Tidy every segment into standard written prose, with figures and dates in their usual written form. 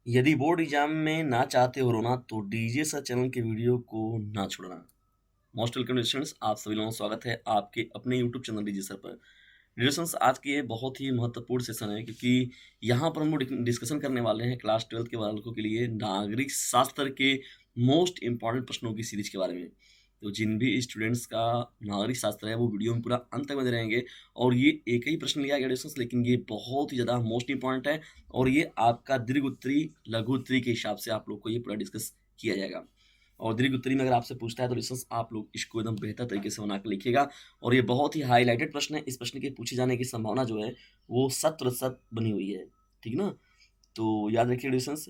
यदि board exam में ना चाहते हो रोना तो डीजे सर चैनल के वीडियो को ना छोड़ना। मोस्ट वेलकम स्टूडेंट्स, आप सभी लोगों का स्वागत है आपके अपने यूट्यूब चैनल डीजे सर पर। डिस्कशंस आज की ये बहुत ही महत्वपूर्ण सेशन है क्योंकि यहाँ पर हम लोग डिस्कशन करने वाले हैं क्लास 12 के बालकों के लिए नागरिक शास्त्र के मोस्ट इंपॉर्टेंट प्रश्नों की सीरीज के बारे में। तो जिन भी स्टूडेंट्स का नागरिक शास्त्र है वो वीडियो में पूरा अंत तक बने रहेंगे। और ये एक ही प्रश्न लिया गया डिस्कशंस, लेकिन ये बहुत ही ज़्यादा मोस्ट इंपॉर्टेंट है और ये आपका दीर्घ उत्तरी लघु उत्तरी के हिसाब से आप लोग को ये पूरा डिस्कस किया जाएगा। और दीर्घ उत्तरी में अगर आपसे पूछता है तो डिस्कस आप लोग इसको एकदम बेहतर तरीके से बनाकर लिखिएगा। और ये बहुत ही हाईलाइटेड प्रश्न है, इस प्रश्न के पूछे जाने की संभावना जो है वो 100% बनी हुई है। ठीक ना? तो याद रखिए डिस्टेंस।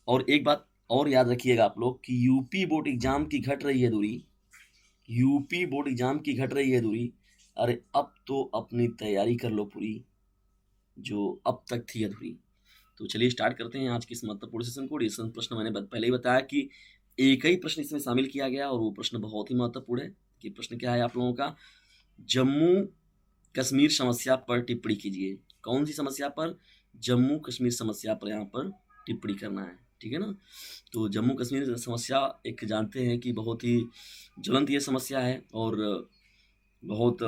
और एक बात और याद रखिएगा आप लोग कि यूपी बोर्ड एग्जाम की घट रही है दूरी। यूपी बोर्ड एग्जाम की घट रही है दूरी। अरे अब तो अपनी तैयारी कर लो पूरी, जो अब तक थी अधूरी। तो चलिए स्टार्ट करते हैं आज की इस महत्वपूर्ण सेशन को। डिस्कशन प्रश्न मैंने पहले ही बताया कि एक ही प्रश्न इसमें शामिल किया गया और वो प्रश्न बहुत ही महत्वपूर्ण है। कि प्रश्न क्या है आप लोगों का? जम्मू कश्मीर समस्या पर टिप्पणी कीजिए। कौन सी समस्या पर? जम्मू कश्मीर समस्या पर यहाँ पर टिप्पणी करना है। ठीक है ना? तो जम्मू कश्मीर समस्या एक जानते हैं कि बहुत ही ज्वलंत ये समस्या है और बहुत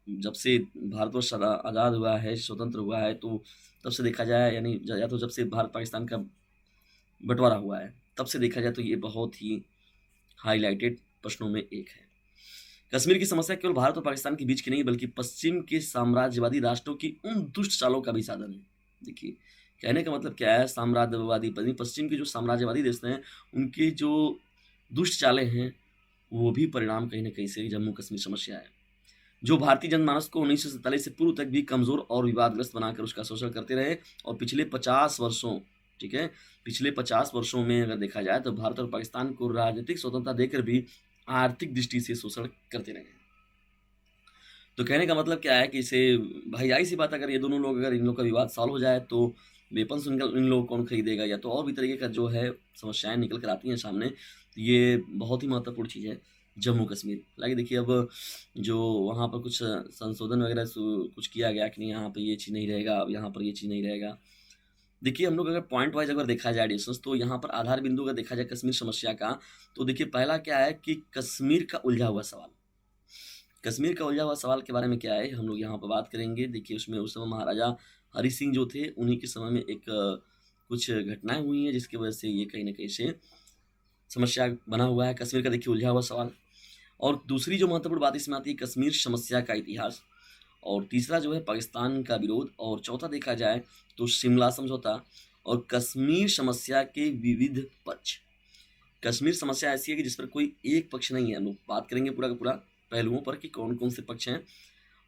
जब से भारतवर्ष आज़ाद हुआ है, स्वतंत्र हुआ है, तो तब से देखा जाए यानी या तो जब से भारत पाकिस्तान का बंटवारा हुआ है तब से देखा जाए तो ये बहुत ही हाईलाइटेड प्रश्नों में एक है। कश्मीर की समस्या केवल भारत और पाकिस्तान के बीच की नहीं बल्कि पश्चिम के साम्राज्यवादी राष्ट्रों की उन दुष्ट चालों का भी साधन है। देखिए कहने का मतलब क्या है, साम्राज्यवादी पश्चिम के जो साम्राज्यवादी देश हैं उनकी जो दुष्ट चालें हैं वो भी परिणाम कहीं ना कहीं से जम्मू कश्मीर समस्या है, जो भारतीय जनमानस को 1947 से पूर्व तक भी कमजोर और विवादग्रस्त बनाकर उसका शोषण करते रहे। और पिछले 50 वर्षों, ठीक है, पिछले 50 वर्षों में अगर देखा जाए तो भारत और पाकिस्तान को राजनीतिक स्वतंत्रता देकर भी आर्थिक दृष्टि से शोषण करते रहे। तो कहने का मतलब क्या है कि इसे भाई आई सी बात, अगर ये दोनों लोग, अगर इन लोग का विवाद सॉल्व हो जाए तो वेपन्स इन लोग कौन खरीदेगा, या तो और भी तरीके का जो है समस्याएं निकल कर आती हैं सामने। तो ये बहुत ही महत्वपूर्ण चीज़ है जम्मू कश्मीर। हालांकि देखिए अब जो वहाँ पर कुछ संशोधन वगैरह कुछ किया गया कि नहीं, यहाँ पर ये चीज़ नहीं रहेगा, यहाँ पर ये चीज़ नहीं रहेगा। देखिए हम लोग अगर पॉइंट वाइज अगर देखा जाए डिस्कस, तो यहाँ पर आधार बिंदु अगर देखा जाए कश्मीर समस्या का, तो देखिए पहला क्या है कि कश्मीर का उलझा हुआ सवाल। कश्मीर का उलझा हुआ सवाल के बारे में क्या है हम लोग यहाँ पर बात करेंगे। देखिए उसमें उस समय महाराजा हरि सिंह जो थे उन्हीं के समय में एक कुछ घटनाएं हुई हैं जिसकी वजह से ये कहीं ना कहीं से समस्या बना हुआ है कश्मीर का। देखिए उलझा हुआ सवाल। और दूसरी जो महत्वपूर्ण बात इसमें आती है कश्मीर समस्या का इतिहास। और तीसरा जो है पाकिस्तान का विरोध। और चौथा देखा जाए तो शिमला समझौता और कश्मीर समस्या के विविध पक्ष। कश्मीर समस्या ऐसी है कि जिस पर कोई एक पक्ष नहीं है। हम लोग बात करेंगे पूरा का पूरा पहलुओं पर कि कौन कौन से पक्ष हैं।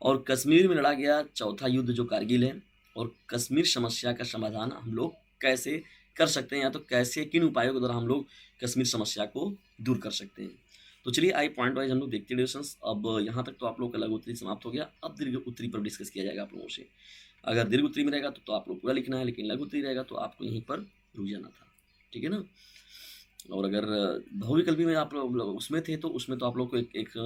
और कश्मीर में लड़ा गया चौथा युद्ध जो कारगिल है। और कश्मीर समस्या का समाधान हम लोग कैसे कर सकते हैं, या तो कैसे किन उपायों के द्वारा हम लोग कश्मीर समस्या को दूर कर सकते हैं। तो चलिए आई पॉइंट वाइज हम लोग देखते हैं डिस्कशंस। अब यहाँ तक तो आप लोग का लघु उत्तरी समाप्त हो गया। अब दीर्घ उत्तरी पर डिस्कस किया जाएगा आप लोगों से। अगर दीर्घ उत्तरी में रहेगा तो आप लोग पूरा लिखना है, लेकिन लघु उत्तरी रहेगा तो आपको यहीं पर रुक जाना था। ठीक है ना? और अगर बहुविकल्पी में आप लोग उसमें थे तो उसमें तो आप लोग को एक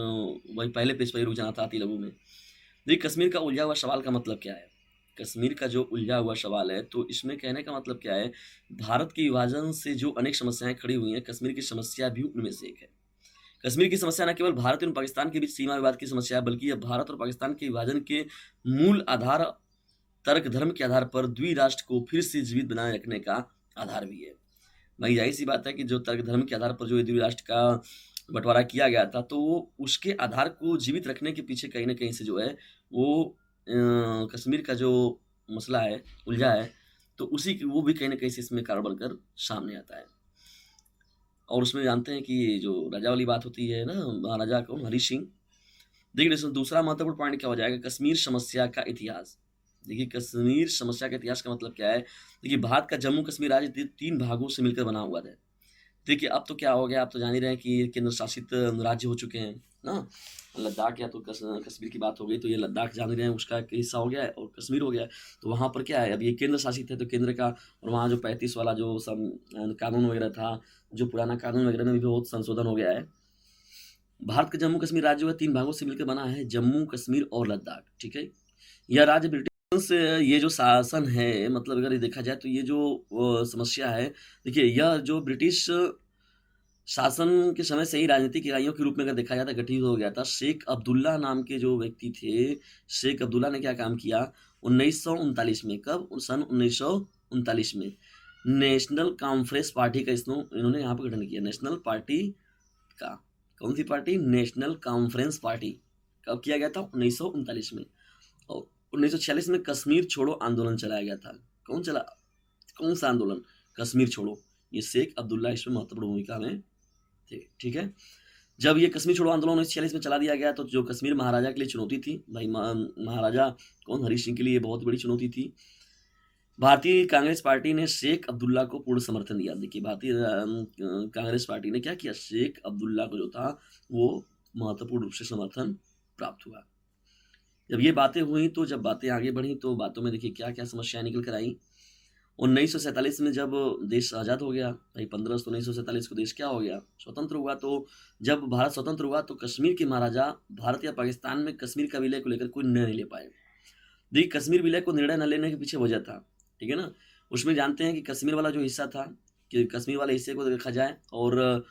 वही पहले पेज पर ही रुक जाना था आती लघु में। देखिए कश्मीर का उलझा हुआ सवाल का मतलब क्या है? कश्मीर का जो उलझा हुआ सवाल है तो इसमें कहने का मतलब क्या है, भारत के विभाजन से जो अनेक समस्याएं खड़ी हुई हैं कश्मीर की समस्या भी उनमें से एक है। कश्मीर की समस्या न केवल भारत एवं पाकिस्तान के बीच सीमा विवाद की समस्या है, बल्कि यह भारत और पाकिस्तान के विभाजन के मूल आधार तर्क धर्म के आधार पर द्विराष्ट्र को फिर से जीवित बनाए रखने का आधार भी है। भाई जाहिर सी बात है कि जो तर्क धर्म के आधार पर जो द्विराष्ट्र का बंटवारा किया गया था तो वो उसके आधार को जीवित रखने के पीछे कहीं ना कहीं से जो है वो कश्मीर का जो मसला है, उलझा है, तो उसी की वो भी कहीं ना कहीं से इसमें कारण बनकर सामने आता है। और उसमें जानते हैं कि जो राजा वाली बात होती है ना, महाराजा कौन, हरी सिंह। देखिए इसमें दूसरा महत्वपूर्ण पॉइंट क्या हो जाएगा, कश्मीर समस्या का इतिहास। देखिए कश्मीर समस्या का इतिहास का मतलब क्या है। देखिए भारत का जम्मू कश्मीर राज्य तीन भागों से मिलकर बना हुआ था। देखिए अब तो क्या हो गया, आप तो जान ही रहे हैं कि ये केंद्र शासित राज्य हो चुके हैं ना। लद्दाख या तो कश्मीर की बात हो गई तो ये लद्दाख जान ही रहे हैं उसका एक हिस्सा हो गया है और कश्मीर हो गया है। तो वहाँ पर क्या है, अब ये केंद्र शासित है तो केंद्र का, और वहाँ जो 35 वाला जो सब कानून वगैरह था, जो पुराना कानून वगैरह में भी बहुत संशोधन हो गया है। भारत का जम्मू कश्मीर राज्य जो है तीन भागों से मिलकर बना है, जम्मू कश्मीर और लद्दाख। ठीक है, यह राज्य ब्रिटिश से ये जो शासन है, मतलब अगर ये देखा जाए तो ये जो समस्या है, देखिए यह जो ब्रिटिश शासन के समय से ही राजनीतिक इकाइयों के रूप में अगर देखा जाए तो गठित हो गया था। शेख अब्दुल्ला नाम के जो व्यक्ति थे, शेख अब्दुल्ला ने क्या काम किया 1939 में, कब? सन 1939 में नेशनल कॉन्फ्रेंस पार्टी का इन्होंने यहाँ पे गठन किया, नेशनल पार्टी का। कौन सी पार्टी? National conference party. कब किया गया था? 1939 में। और 1946 में कश्मीर छोड़ो आंदोलन चलाया गया था। कौन सा आंदोलन? कश्मीर छोड़ो। ये शेख अब्दुल्ला इसमें महत्वपूर्ण भूमिका में थे, ठीक है। जब ये कश्मीर छोड़ो आंदोलन 1946 में चला दिया गया तो जो कश्मीर महाराजा के लिए चुनौती थी, भाई महाराजा कौन? हरी सिंह के लिए ये बहुत बड़ी चुनौती थी। भारतीय कांग्रेस पार्टी ने शेख अब्दुल्ला को पूर्ण समर्थन दिया। देखिए भारतीय कांग्रेस पार्टी ने क्या किया? शेख अब्दुल्ला को जो था वो महत्वपूर्ण रूप से समर्थन प्राप्त हुआ। जब ये बातें हुई तो जब बातें आगे बढ़ी तो बातों में देखिए क्या क्या समस्याएं निकल कर आई। 1947 में जब देश आज़ाद हो गया, भाई 15 अगस्त 1947 को देश क्या हो गया? स्वतंत्र हुआ। तो जब भारत स्वतंत्र हुआ तो कश्मीर के महाराजा भारत या पाकिस्तान में कश्मीर का विलय को लेकर कोई निर्णय नहीं ले पाए। देखिए कश्मीर विलय को निर्णय न लेने के पीछे वजह था, ठीक है ना। उसमें जानते हैं कि कश्मीर वाला जो हिस्सा था, कि कश्मीर वाले हिस्से को देखा जाए और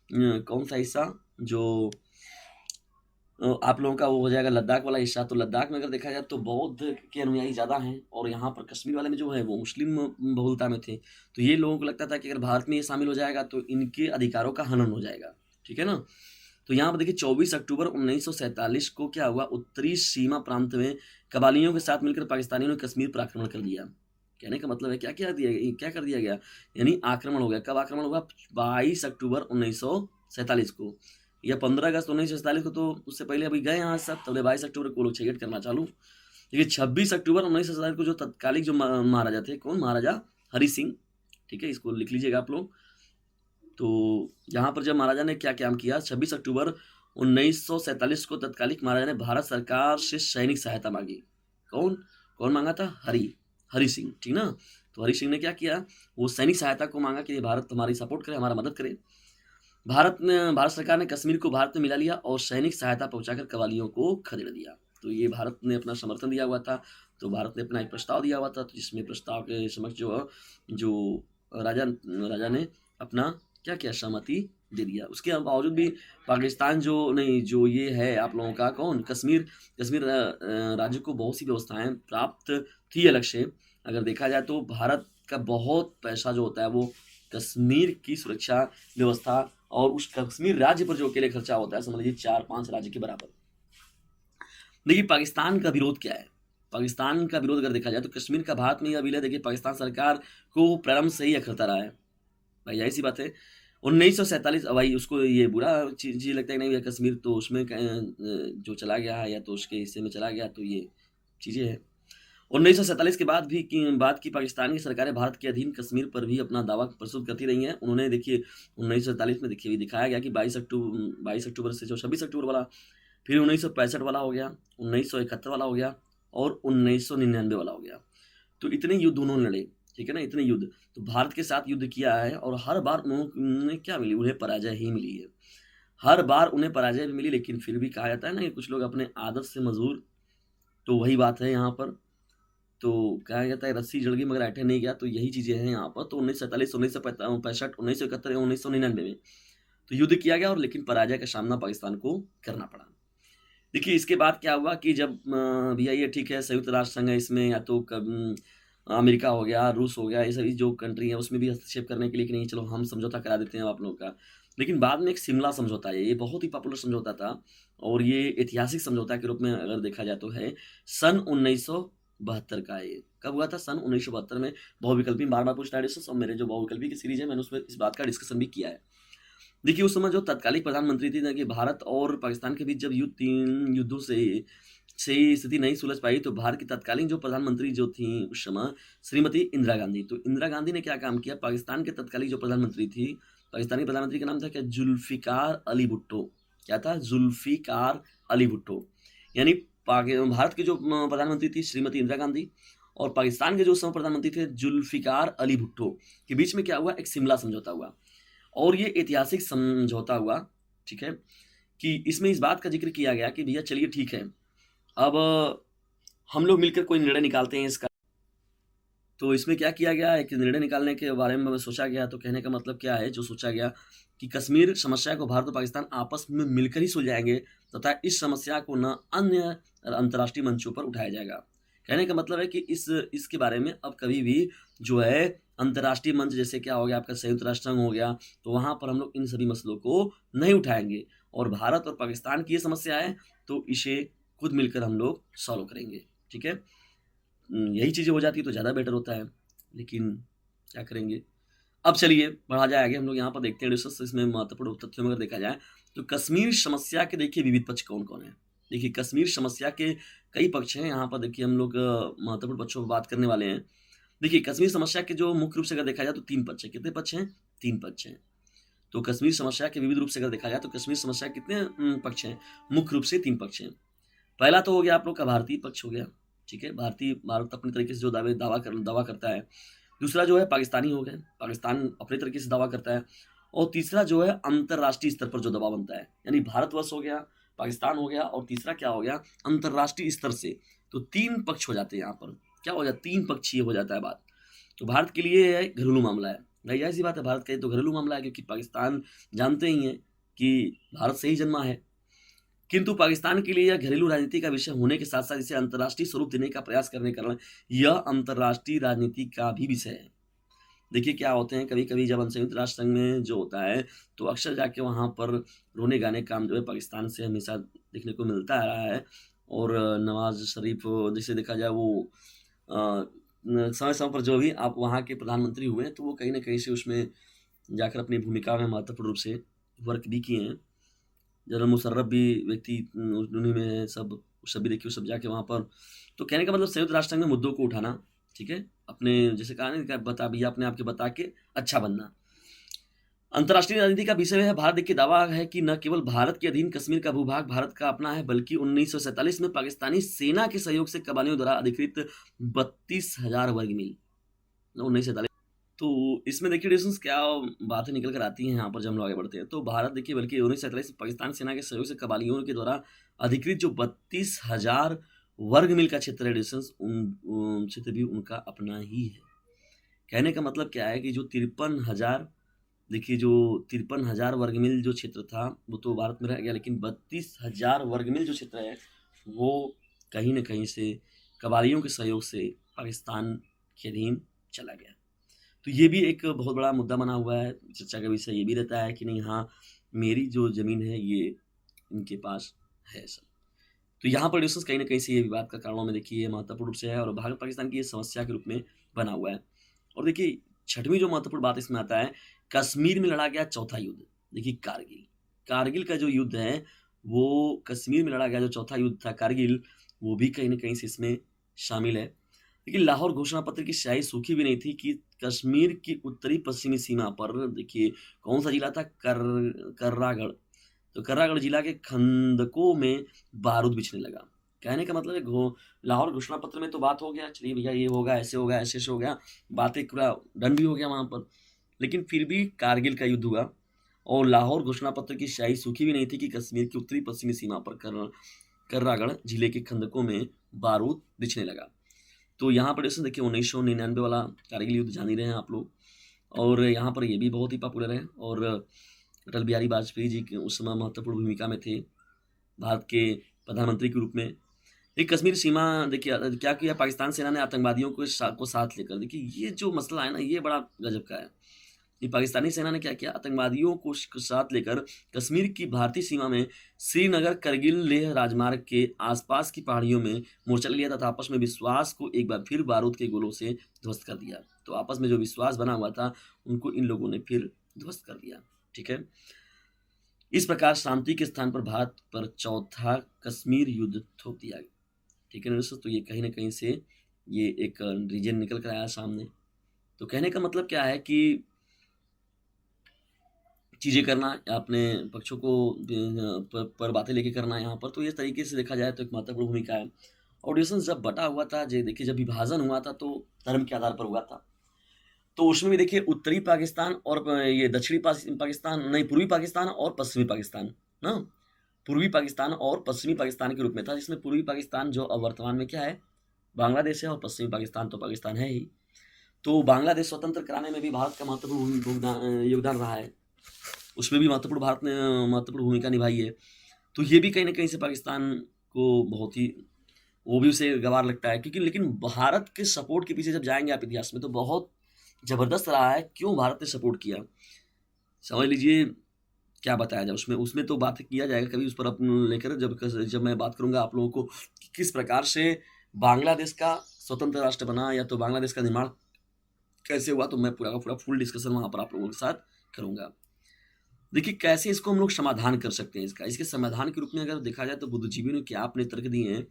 कौन सा हिस्सा जो आप लोगों का वो हो जाएगा लद्दाख वाला हिस्सा। तो लद्दाख में अगर देखा जाए तो बौद्ध के अनुयायी ज़्यादा हैं और यहाँ पर कश्मीर वाले में जो है वो मुस्लिम बहुलता में थे। तो ये लोगों को लगता था कि अगर भारत में ये शामिल हो जाएगा तो इनके अधिकारों का हनन हो जाएगा, ठीक है ना। तो यहाँ पर देखिए 24 अक्टूबर 1947 को क्या हुआ? उत्तरी सीमा प्रांत में कबालियों के साथ मिलकर पाकिस्तानियों ने कश्मीर पर आक्रमण कर दिया। कहने का मतलब है क्या क्या कर दिया गया? यानी आक्रमण हो गया। कब आक्रमण हुआ? 22 अक्टूबर 1947 को, या 15 अगस्त 1947 को। तो उससे पहले अभी गए यहाँ सब, तब 22 अक्टूबर को लोग छेड़ करना चालू। देखिए 26 अक्टूबर 1947 को जो तत्कालिक जो महाराजा थे, कौन? महाराजा हरि सिंह, ठीक है, इसको लिख लीजिएगा आप लोग। तो यहाँ पर जब महाराजा ने क्या काम किया, 26 अक्टूबर 1947 को तत्कालिक महाराजा ने भारत सरकार से सैनिक सहायता मांगी। कौन मांगा था? हरि सिंह, ठीक ना। तो हरि सिंह ने क्या किया? वो सैनिक सहायता को मांगा कि भारत हमारी सपोर्ट करे, हमारा मदद करे। भारत सरकार ने कश्मीर को भारत में मिला लिया और सैनिक सहायता पहुंचाकर कबालियों को खदेड़ दिया। तो ये भारत ने अपना समर्थन दिया हुआ था। तो भारत ने अपना एक प्रस्ताव दिया हुआ था, तो जिसमें प्रस्ताव के समक्ष जो राजा ने अपना क्या किया? सहमति दे दिया। उसके बावजूद भी पाकिस्तान जो ये है आप लोगों का कौन? कश्मीर राज्य को बहुत सी व्यवस्थाएं प्राप्त थी अलग से। अगर देखा जाए तो भारत का बहुत पैसा जो होता है वो कश्मीर की सुरक्षा व्यवस्था और उस कश्मीर राज्य पर जो अकेले खर्चा होता है, समझ लीजिए 4-5 राज्य के बराबर। देखिए पाकिस्तान का विरोध क्या है? पाकिस्तान का विरोध अगर देखा जाए तो कश्मीर का भारत में यह विलय देखिए पाकिस्तान सरकार को प्रारंभ से ही अखरता रहा है। भाई यही सी बात है। 1947 भाई उसको ये बुरा चीज लगता है नहीं भैया कश्मीर तो उसमें जो चला गया है या तो उसके हिस्से में चला गया, तो ये चीजें हैं। 1947 के बाद की पाकिस्तान की सरकारें भारत के अधीन कश्मीर पर भी अपना दावा प्रस्तुत करती रही हैं। उन्होंने देखिए 1947 में देखिए दिखाया गया कि 22 अक्टूबर से जो 26 अक्टूबर वाला, फिर 1965 वाला हो गया, 1971 वाला हो गया और 1999 वाला हो गया। तो इतने युद्ध उन्होंने लड़े, ठीक है ना, इतने युद्ध। तो भारत के साथ युद्ध किया है और हर बार उन्हें क्या मिली? उन्हें पराजय ही मिली है। हर बार उन्हें पराजय भी मिली, लेकिन फिर भी कहा जाता है ना कि कुछ लोग अपने आदत से मजबूर। तो वही बात है यहाँ पर। तो कहा जाता है रस्सी जड़ गई मगर ऐठे नहीं गया, तो यही चीज़ें हैं यहाँ पर। तो 1947, 1965, 1971 या 1999 में तो युद्ध किया गया और लेकिन पराजय का सामना पाकिस्तान को करना पड़ा। देखिए इसके बाद क्या हुआ कि जब भैया ये ठीक है संयुक्त राष्ट्र संघ है, इसमें या तो अमेरिका हो गया, रूस हो गया, ये सभी जो कंट्री है उसमें भी हस्तक्षेप करने के लिए कि नहीं चलो हम समझौता करा देते हैं आप लोगों का। लेकिन बाद में एक शिमला समझौता है, ये बहुत ही पॉपुलर समझौता था और ये ऐतिहासिक समझौता के रूप में अगर देखा जाए तो है सन 1972 का। ये कब हुआ था? सन 1972 में। बहुविकल्पी बार पूछता है और मेरे जो बहुविकल्पी की सीरीज है मैंने उसमें इस बात का डिस्कशन भी किया है। देखिए उस समय जो तत्कालिक प्रधानमंत्री थी कि भारत और पाकिस्तान के बीच जब 3 युद्धों से स्थिति नहीं सुलझ पाई तो भारत की तत्कालीन जो प्रधानमंत्री जो थी उस समय श्रीमती इंदिरा गांधी। तो इंदिरा गांधी ने क्या काम किया? पाकिस्तान के तत्कालीन जो प्रधानमंत्री थी, पाकिस्तानी प्रधानमंत्री का नाम था क्या? जुल्फिकार अली भुट्टो। क्या था? जुल्फिकार अली भुट्टो। यानी भारत के जो प्रधानमंत्री थी श्रीमती इंदिरा गांधी और पाकिस्तान के जो उस समय प्रधानमंत्री थे जुल्फिकार अली भुट्टो के बीच में क्या हुआ? एक शिमला समझौता हुआ और ये ऐतिहासिक समझौता हुआ, ठीक है, कि इसमें इस बात का जिक्र किया गया कि भैया चलिए ठीक है, अब हम लोग मिलकर कोई निर्णय निकालते हैं इसका। तो इसमें क्या किया गया, एक निर्णय निकालने के बारे में सोचा गया। तो कहने का मतलब क्या है, जो सोचा गया कि कश्मीर समस्या को भारत और पाकिस्तान आपस में मिलकर ही सुलझाएंगे तथा इस समस्या को न अन्य अंतर्राष्ट्रीय मंचों पर उठाया जाएगा। कहने का मतलब है कि इसके बारे में अब कभी भी जो है अंतर्राष्ट्रीय मंच, जैसे क्या हो गया आपका संयुक्त राष्ट्र संघ हो गया, तो वहाँ पर हम लोग इन सभी मसलों को नहीं उठाएंगे। और भारत और पाकिस्तान की ये समस्या है तो इसे खुद मिलकर हम लोग सॉल्व करेंगे। ठीक है, यही चीज़ें हो जाती तो ज़्यादा बेटर होता है, लेकिन क्या करेंगे। अब चलिए बढ़ा जाए आगे, हम लोग यहाँ पर देखते हैं डिस्कस। इसमें महत्वपूर्ण तथ्यों में अगर देखा जाए तो कश्मीर समस्या के देखिए विविध पक्ष कौन-कौन है। देखिए कश्मीर समस्या के कई पक्ष हैं, यहाँ पर देखिए हम लोग महत्वपूर्ण पक्षों पर बात करने वाले हैं। देखिए कश्मीर समस्या के जो मुख्य रूप से अगर देखा जाए तो 3 पक्ष हैं। कितने पक्ष हैं? 3 पक्ष हैं। तो कश्मीर समस्या के विविध रूप से अगर देखा जाए तो कश्मीर समस्या के कितने पक्ष हैं? मुख्य रूप से 3 पक्ष हैं। पहला तो हो गया आप लोग का भारतीय पक्ष हो गया, ठीक है, भारत अपनी तरीके से जो दावा करता है। दूसरा जो है पाकिस्तानी हो गए, पाकिस्तान अपने तरीके से दावा करता है। और तीसरा जो है अंतर्राष्ट्रीय स्तर पर जो दबाव बनता है, यानी भारतवर्ष हो गया, पाकिस्तान हो गया, और तीसरा क्या हो गया, अंतर्राष्ट्रीय स्तर से। तो 3 पक्ष हो जाते हैं यहाँ पर। क्या हो जाता है? 3 पक्षीय हो जाता है बात। तो भारत के लिए यह घरेलू मामला है। भाई ऐसी बात है, भारत का ये तो घरेलू मामला है, क्योंकि पाकिस्तान जानते ही हैं कि भारत से ही जन्मा है। किंतु पाकिस्तान के लिए यह घरेलू राजनीति का विषय होने के साथ-साथ इसे अंतर्राष्ट्रीय स्वरूप देने का प्रयास करने के कारण यह अंतर्राष्ट्रीय राजनीति का भी विषय है। देखिए क्या होते हैं, कभी-कभी जब संयुक्त राष्ट्र संघ में जो होता है, तो अक्सर जाके वहाँ पर रोने-गाने का काम जो है पाकिस्तान से हमेशा देखने को मिलता आ रहा है। और नवाज़ शरीफ जैसे देखा जाए वो समय-समय पर जो भी आप वहाँ के प्रधानमंत्री हुए हैं, तो वो कहीं न कहीं से उसमें जाकर अपनी भूमिका में महत्वपूर्ण रूप से वर्क भी किए हैं। जनरल मुशर्रफ भी व्यक्ति उन्हीं में है, सब भी देखिए, सब जाके वहाँ पर। तो कहने का मतलब संयुक्त राष्ट्र संघ में मुद्दों को उठाना, ठीक है? अपने जैसे कहा ना कि बता भैया अपने आप के बता के अच्छा बनना। अंतर्राष्ट्रीय राजनीति का विषय है। भारत देखिए दावा है कि न केवल भारत के अधीन कश्मीर का भूभाग भारत का अपना है, बल्कि 1947 में पाकिस्तानी सेना के सहयोग से कबालियों द्वारा अधिकृत 32,000 वर्ग मील, 1947। तो इसमें देखिए डिस्टेंस क्या बातें निकल कर आती हैं यहाँ पर जब हम लोग आगे बढ़ते हैं। तो भारत देखिए बल्कि 1947 में पाकिस्तान सेना के सहयोग से कबालियों के द्वारा अधिकृत जो 32,000 वर्ग मील का क्षेत्र है, डिस्टेंस उन क्षेत्र भी उनका अपना ही है। कहने का मतलब क्या है कि जो 53,000, देखिए जो 53,000 वर्ग मील जो क्षेत्र था वो तो भारत में रह गया, लेकिन 32,000 वर्ग मील जो क्षेत्र है वो कहीं न कहीं से कबालियों के सहयोग से पाकिस्तान के अधीन चला गया। तो ये भी एक बहुत बड़ा मुद्दा बना हुआ है। चर्चा का विषय ये भी रहता है कि नहीं, हाँ, मेरी जो ज़मीन है ये इनके पास है सब। तो यहाँ पर डिस्कस कहीं न कहीं से ये विवाद का कारणों में देखिए ये महत्वपूर्ण रूप से है और भारत-पाकिस्तान की ये समस्या के रूप में बना हुआ है। और देखिए छठवीं जो महत्वपूर्ण बात इसमें आता है, कश्मीर में लड़ा गया चौथा युद्ध। देखिए कारगिल, कारगिल का जो युद्ध है वो कश्मीर में लड़ा गया जो चौथा युद्ध था कारगिल, वो भी कहीं न कहीं से इसमें शामिल है। देखिए लाहौर घोषणा पत्र की स्याही सूखी भी नहीं थी कि कश्मीर की उत्तरी पश्चिमी सीमा पर देखिए कौन सा जिला था, कर्रागढ़। तो कर्रागढ़ जिला के खंदकों में बारूद बिछने लगा। कहने का मतलब है लाहौर घोषणा पत्र में तो बात हो गया, चलिए भैया ये होगा, ऐसे होगा, ऐसे-ऐसे हो गया, बातें पूरा डन भी हो गया वहाँ पर। लेकिन फिर भी कारगिल का युद्ध हुआ और लाहौर घोषणा पत्र की स्याही सूखी भी नहीं थी कि कश्मीर की उत्तरी पश्चिमी सीमा पर कर्रागढ़ जिले के खंदकों में बारूद बिछने लगा। तो यहाँ पर जैसे देखिए 1999 वाला कारगिल युद्ध जान ही रहे हैं आप लोग, और यहाँ पर ये भी बहुत ही पॉपुलर है। और अटल बिहारी वाजपेयी जी के उस समय महत्वपूर्ण भूमिका में थे भारत के प्रधानमंत्री के रूप में। ये कश्मीर सीमा देखिए क्या किया पाकिस्तान सेना ने आतंकवादियों को साथ लेकर, देखिए ये जो मसला है ना ये बड़ा गजब का है। ये पाकिस्तानी सेना ने क्या किया, आतंकवादियों को साथ लेकर कश्मीर की भारतीय सीमा में श्रीनगर करगिल लेह राजमार्ग के आसपास की पहाड़ियों में मोर्चा ले लिया तथा आपस में विश्वास को एक बार फिर बारूद के गोलों से ध्वस्त कर दिया। तो आपस में जो विश्वास बना हुआ था उनको इन लोगों ने फिर ध्वस्त कर दिया। ठीक है, इस प्रकार शांति के स्थान पर भारत पर चौथा कश्मीर युद्ध थोप दिया गया। ठीक है ना दोस्तों, तो ये कहीं ना कहीं से ये एक रीजन निकल कर आया सामने। तो कहने का मतलब क्या है कि चीज़ें करना या अपने पक्षों को पर बातें लेके करना यहाँ पर, तो इस तरीके से देखा जाए तो एक महत्वपूर्ण भूमिका है। और डिवीज़न जब बटा हुआ था, जे देखिए जब विभाजन हुआ था तो धर्म के आधार पर हुआ था। तो उसमें भी देखिए उत्तरी पाकिस्तान और ये दक्षिणी पाकिस्तान नहीं, पूर्वी पाकिस्तान और पश्चिमी पाकिस्तान ना, पूर्वी पाकिस्तान और पश्चिमी पाकिस्तान के रूप में था, जिसमें पूर्वी पाकिस्तान जो अब वर्तमान में क्या है, बांग्लादेश है और पश्चिमी पाकिस्तान तो पाकिस्तान है ही। तो बांग्लादेश स्वतंत्र कराने में भी भारत का महत्वपूर्ण योगदान रहा है, उसमें भी महत्वपूर्ण भूमिका निभाई है। तो ये भी कहीं न कहीं से पाकिस्तान को बहुत ही, वो भी उसे गँवार लगता है, क्योंकि लेकिन भारत के सपोर्ट के पीछे जब जाएँगे आप इतिहास में तो बहुत ज़बरदस्त रहा है, क्यों भारत ने सपोर्ट किया। समझ लीजिए क्या बताया जाए उसमें उसमें तो बात किया जाएगा कभी उस पर लेकर, जब मैं बात करूँगा आप लोगों को कि किस प्रकार से बांग्लादेश का स्वतंत्र राष्ट्र बना या तो बांग्लादेश का निर्माण कैसे हुआ, तो मैं पूरा का पूरा फुल डिस्कशन वहाँ पर आप लोगों के साथ करूँगा। देखिए कैसे इसको हम लोग समाधान कर सकते हैं इसका। इसके समाधान के रूप में अगर देखा जाए तो बुद्धिजीवियों ने क्या अपने तर्क दिए हैं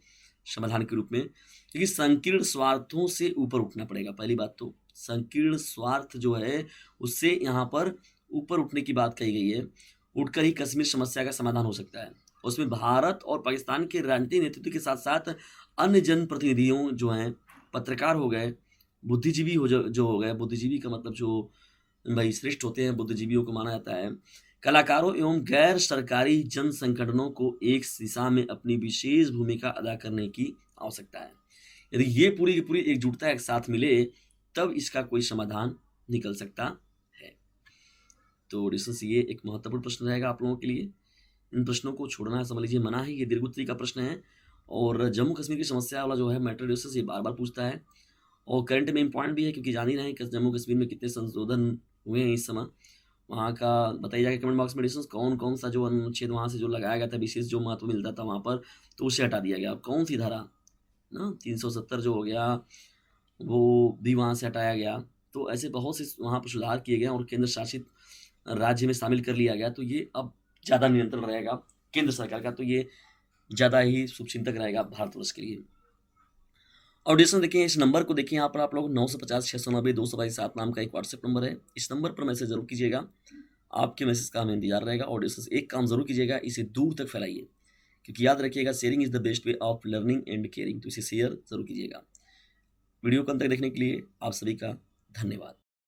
समाधान के रूप में, क्योंकि संकीर्ण स्वार्थों से ऊपर उठना पड़ेगा। पहली बात तो संकीर्ण स्वार्थ जो है उससे यहाँ पर ऊपर उठने की बात कही गई है। उठकर ही कश्मीर समस्या का समाधान हो सकता है। उसमें भारत और पाकिस्तान के राजनीतिक नेतृत्व के साथ-साथ अन्य जनप्रतिनिधियों जो हैं, पत्रकार हो गए, बुद्धिजीवी जो हो गए, बुद्धिजीवी का मतलब जो भाई श्रेष्ठ होते हैं, बुद्धिजीवियों को माना जाता है। कलाकारों एवं गैर सरकारी जन संगठनों को एक दिशा में अपनी विशेष भूमिका अदा करने की आवश्यकता है। यदि ये पूरी की पूरी एकजुटता एक साथ मिले, तब इसका कोई समाधान निकल सकता है। तो डिस्कस ये एक महत्वपूर्ण प्रश्न रहेगा आप लोगों के लिए। इन प्रश्नों को छोड़ना समझ लीजिए मना है, ये दीर्घोत्तरी का प्रश्न है और जम्मू कश्मीर की समस्या वाला जो है मैटर डिस्कस ये बार-बार पूछता है और करंट में इम्पॉर्टेंट भी है, क्योंकि जान ही रहे हैं कि जम्मू कश्मीर में कितने संशोधन हुए हैं इस समय। वहाँ का बताइए जाके कमेंट बॉक्स में डिस्कस कौन-कौन सा जो अनुच्छेद वहाँ से जो लगाया गया था, विशेष जो महत्व मिलता था वहाँ पर, तो उसे हटा दिया गया। कौन-सी धारा ना 370 जो हो गया, वो भी वहाँ से हटाया गया। तो ऐसे बहुत से वहाँ पर सुधार किए गए और केंद्र शासित राज्य में शामिल कर लिया गया। तो ये अब ज़्यादा नियंत्रण रहेगा केंद्र सरकार का, तो ये ज़्यादा ही शुभचिंतक रहेगा भारतवर्ष के लिए। और डिस्कशन देखिए, इस नंबर को देखिए यहाँ पर आप लोग 950-690-222 नाम का एक व्हाट्सएप नंबर है। इस नंबर पर मैसेज ज़रूर कीजिएगा। आपके मैसेज का हमें इंतजार रहेगा और डिस्कशन एक काम ज़रूर कीजिएगा, इसे दूर तक फैलाइए, क्योंकि याद रखिएगा sharing is the best way of learning and caring. तो इसे शेयर ज़रूर कीजिएगा। वीडियो को अंत तक देखने के लिए आप सभी का धन्यवाद।